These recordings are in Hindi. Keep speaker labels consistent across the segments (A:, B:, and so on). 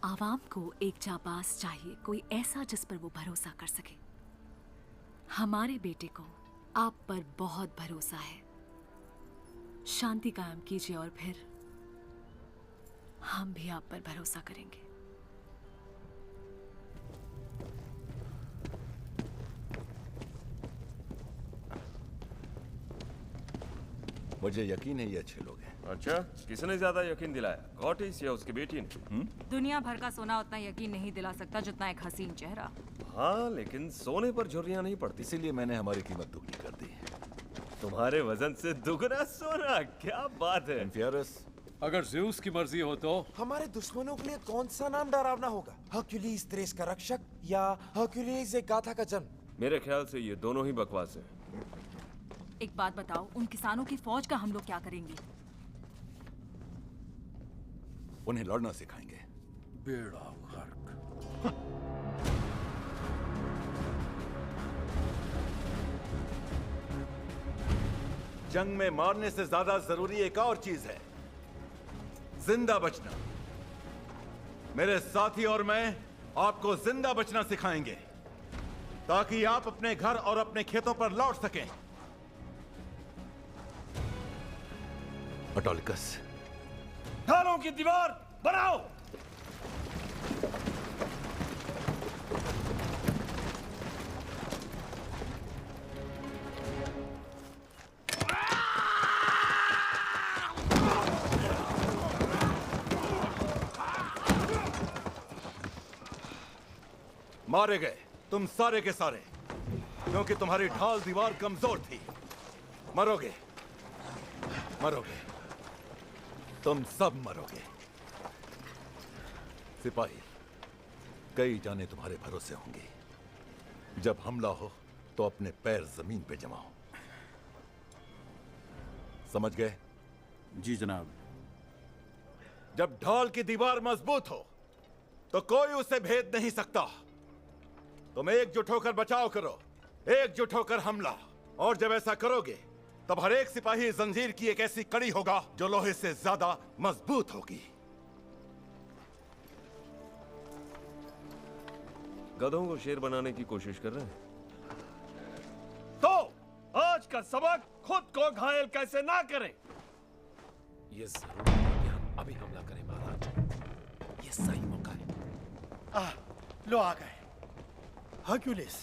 A: आवाम को एक जाबाज चाहिए, कोई ऐसा जिस पर वो भरोसा कर सके। हमारे बेटे को आप पर बहुत भरोसा है। शांति कायम कीजिए और फिर हम भी आप पर भरोसा करेंगे।
B: मुझे यकीन है ये अच्छे लोग हैं।
C: अच्छा, किसने ज्यादा यकीन दिलाया, गॉटिस या उसकी बेटी ने?
D: दुनिया भर का सोना उतना यकीन नहीं दिला सकता जितना एक हसीन चेहरा।
C: हाँ, लेकिन सोने पर झुर्रियां नहीं पड़ती।
B: इसीलिए मैंने हमारी कीमत दुगनी कर दी।
C: तुम्हारे वजन से दुगना सोना, क्या बात है।
B: इन्फियरस,
E: अगर ज़्यूस की मर्जी हो तो
F: हमारे दुश्मनों के लिए कौन सा नाम डरावना होगा? हर्क्यूलिस थ्रेस का रक्षक या हर्क्यूलिस एक गाथा का जन्म?
C: मेरे ख्याल से ये दोनों ही बकवास हैं।
D: एक बात बताओ, उन किसानों की फौज का हम लोग क्या करेंगे?
B: उन्हें लड़ना सिखाएंगे।
E: बेड़ा गर्क।
B: जंग में मारने से ज्यादा जरूरी एक और चीज है, जिंदा बचना। मेरे साथी और मैं आपको जिंदा बचना सिखाएंगे ताकि आप अपने घर और अपने खेतों पर लौट सकें। ऑटोलिकस,
C: ढालों की दीवार बनाओ।
B: मारे गए तुम सारे के सारे, क्योंकि तुम्हारी ढाल दीवार कमजोर थी। मरोगे, मरोगे, तुम सब मरोगे। सिपाही, कई जाने तुम्हारे भरोसे होंगी। जब हमला हो तो अपने पैर जमीन पे जमाओ। समझ गए?
E: जी जनाब।
B: जब ढाल की दीवार मजबूत हो तो कोई उसे भेद नहीं सकता। तुम एकजुट होकर बचाव करो, एकजुट होकर हमला। और जब ऐसा करोगे तब हर एक सिपाही जंजीर की एक ऐसी कड़ी होगा जो लोहे से ज्यादा मजबूत होगी।
C: गधों को शेर बनाने की कोशिश कर रहे हैं।
G: तो आज का सबक, खुद को घायल कैसे ना करें।
H: ये जरूरी है कि हम अभी हमला करें महाराज। ये सही मौका है।
I: लो आ गए। हर्क्यूलिस,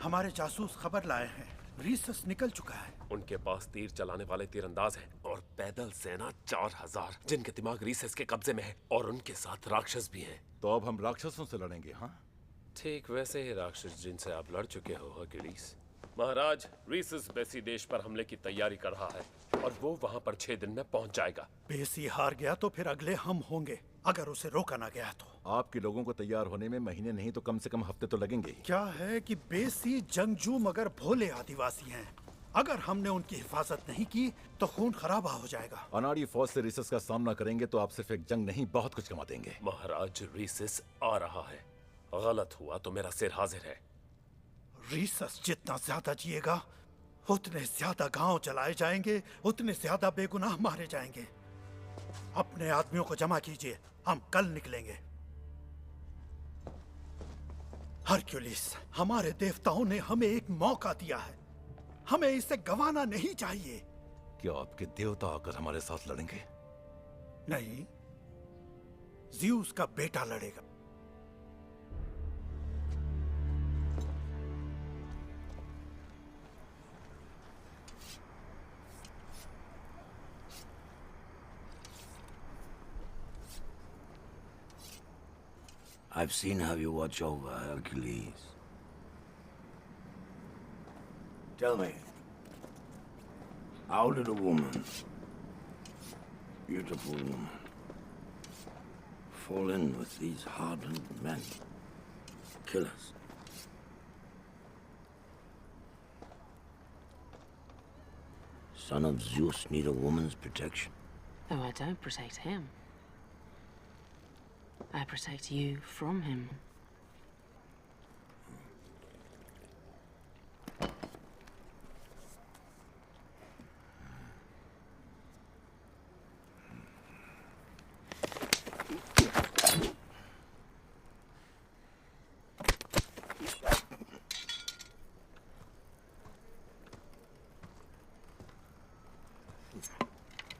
I: हमारे जासूस खबर लाए हैं, रीसस निकल चुका है।
H: उनके पास तीर चलाने वाले तीरंदाज हैं और पैदल सेना 4000 जिनके दिमाग रीसेस के कब्जे में है, और उनके साथ राक्षस भी हैं।
B: तो अब हम राक्षसों से लड़ेंगे? हाँ,
H: ठीक वैसे ही राक्षस जिनसे आप लड़ चुके हो हर्क्यूलिस। महाराज, रीसेस बेसी देश पर हमले की तैयारी कर रहा है और वो वहाँ पर 6 दिन में पहुँच जाएगा।
I: बेसी हार गया तो फिर अगले हम होंगे, अगर उसे रोका ना गया तो।
B: आपके लोगों को तैयार होने में महीने नहीं तो कम से कम हफ्ते तो लगेंगे ही।
I: क्या है कि बेसी जंगजू मगर भोले आदिवासी हैं। अगर हमने उनकी हिफाजत नहीं की तो खून खराबा हो जाएगा।
B: अनाड़ी फौज से रीसस का सामना करेंगे तो आप सिर्फ एक जंग नहीं, बहुत कुछ कमा देंगे।
H: महाराज, रीसेस आ रहा है। गलत हुआ तो मेरा सिर हाजिर है।
I: रीसस जितना ज्यादा जिएगा उतने ज्यादा गांव जलाए जाएंगे, उतने ज्यादा बेगुनाह मारे जाएंगे। अपने आदमियों को जमा कीजिए, हम कल निकलेंगे। हर्क्यूलिस, हमारे देवताओं ने हमें एक मौका दिया है, हमें इसे गंवाना नहीं चाहिए।
B: क्या आपके देवता आकर हमारे साथ लड़ेंगे?
I: नहीं, ज़्यूस का बेटा लड़ेगा।
J: I've seen how you watch over Hercules. Tell me, how did a woman, beautiful woman, fall in with these hardened men, killers? Son of Zeus need a woman's protection.
K: Oh, I don't protect him. I protect you from him.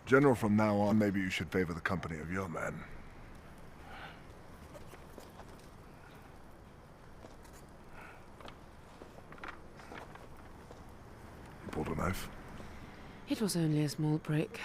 L: General, from now on, maybe you should favor the company of your men. You pulled a knife?
K: It was only a small prick.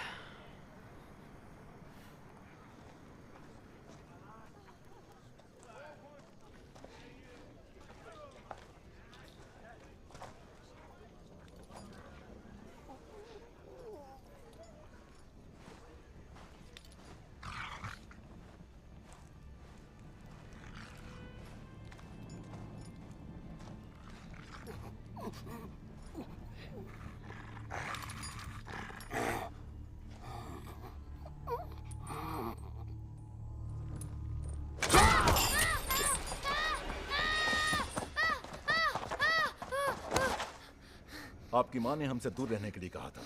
B: आपकी माँ ने हमसे दूर रहने के लिए कहा था।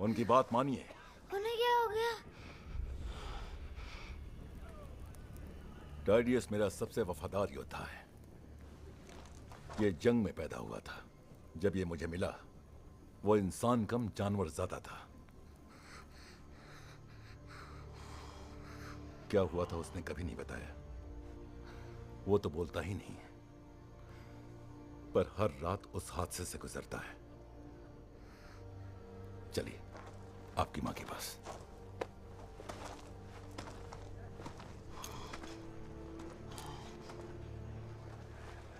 B: उनकी बात मानिए।
M: उन्हें क्या हो गया?
B: टाइडियस मेरा सबसे वफादार योद्धा है। ये जंग में पैदा हुआ था। जब ये मुझे मिला, वो इंसान कम जानवर ज्यादा था। क्या हुआ था उसने कभी नहीं बताया। वो तो बोलता ही नहीं, पर हर रात उस हादसे से गुजरता है। चलिए आपकी मां के पास।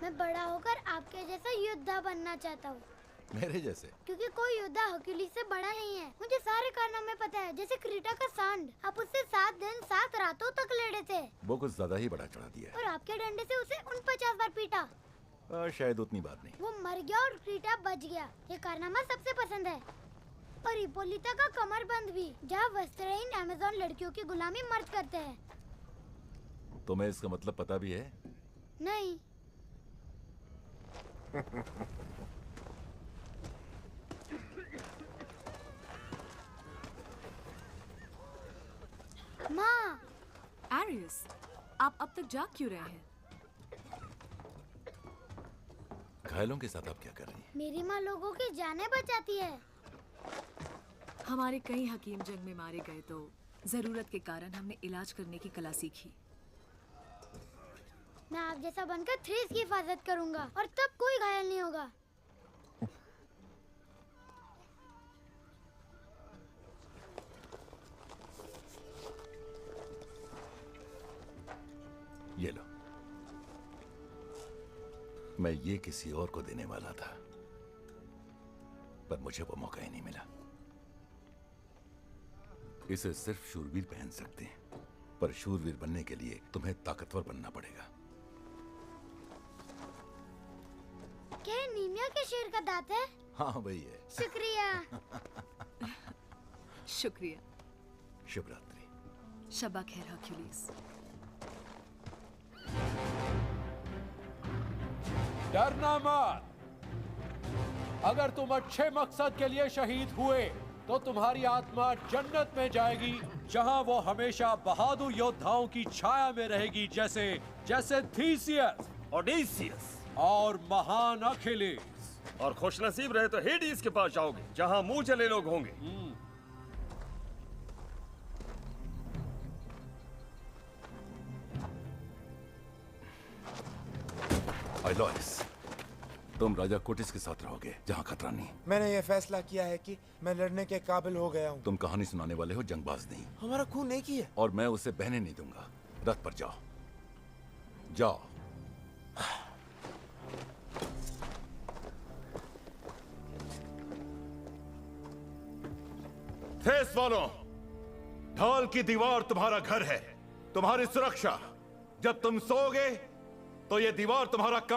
M: मैं बड़ा होकर आपके जैसा योद्धा बनना चाहता हूँ।
B: मेरे जैसे?
M: क्योंकि कोई योद्धा हरक्यूलिस से बड़ा नहीं है। मुझे सारे कारनामे पता है, जैसे क्रीटा का सांड। आप उससे 7 दिन 7 रातों तक लड़े थे।
B: वो कुछ ज्यादा ही बड़ा चढ़ा दिया
M: और आपके डंडे से उसे 49 बार पीटा।
B: शायद उतनी बात नहीं।
M: वो मर गया और क्रीटा बच गया। ये कारनामा सबसे पसंद है। और हिप्पोलिटा का कमरबंद भी, जहाँ वस्त्रहीन अमेज़न लड़कियों की गुलामी मर्द करते हैं।
B: तुम्हें इसका मतलब पता भी है?
M: नहीं। माँ।
A: एरियस, आप अब तक जाग क्यों रहे हैं?
B: घायलों के साथ आप क्या कर रही हैं?
M: मेरी माँ लोगों की जानें बचाती है।
A: हमारे कई हकीम जंग में मारे गए तो जरूरत के कारण हमने इलाज करने की कला सीखी।
M: मैं आप जैसा बनकर थ्रेस की हिफाजत करूंगा और तब कोई घायल नहीं होगा।
B: ये लो। मैं ये किसी और को देने वाला था, पर मुझे वो मौका ही नहीं मिला। इसे सिर्फ शूरवीर पहन सकते हैं, पर शूरवीर बनने के लिए तुम्हें ताकतवर बनना पड़ेगा।
M: क्या नीमिया के शेर का दांत है?
B: हाँ वही है।
M: शुक्रिया।
A: शुक्रिया।
B: शुभ रात्रि।
A: शबा खैर हरक्यूलिस।
E: डरना मत। अगर तुम अच्छे मकसद के लिए शहीद हुए तो तुम्हारी आत्मा जन्नत में जाएगी, जहां वो हमेशा बहादुर योद्धाओं की छाया में रहेगी, जैसे थीसियस,
G: ओडिसियस
E: और महान अखिलेस।
G: और खुशनसीब रहे तो हेडीज के पास जाओगे, जहां मुंह चले लोग होंगे।
B: आइलोइस, तुम राजा कोटिस के साथ रहोगे, जहाँ खतरा नहीं।
F: मैंने ये फैसला किया है कि मैं लड़ने के काबिल हो गया हूँ।
B: तुम कहानी सुनाने वाले हो, जंगबाज नहीं।
F: हमारा खून एक ही है।
B: और मैं उसे बहने नहीं दूंगा। रथ पर जाओ, जाओ। थेस वालों, ढाल की दीवार तुम्हारा घर है, तुम्हारी सुरक्षा। जब तुम सोओगे तो ये दीवार तुम्हारा कम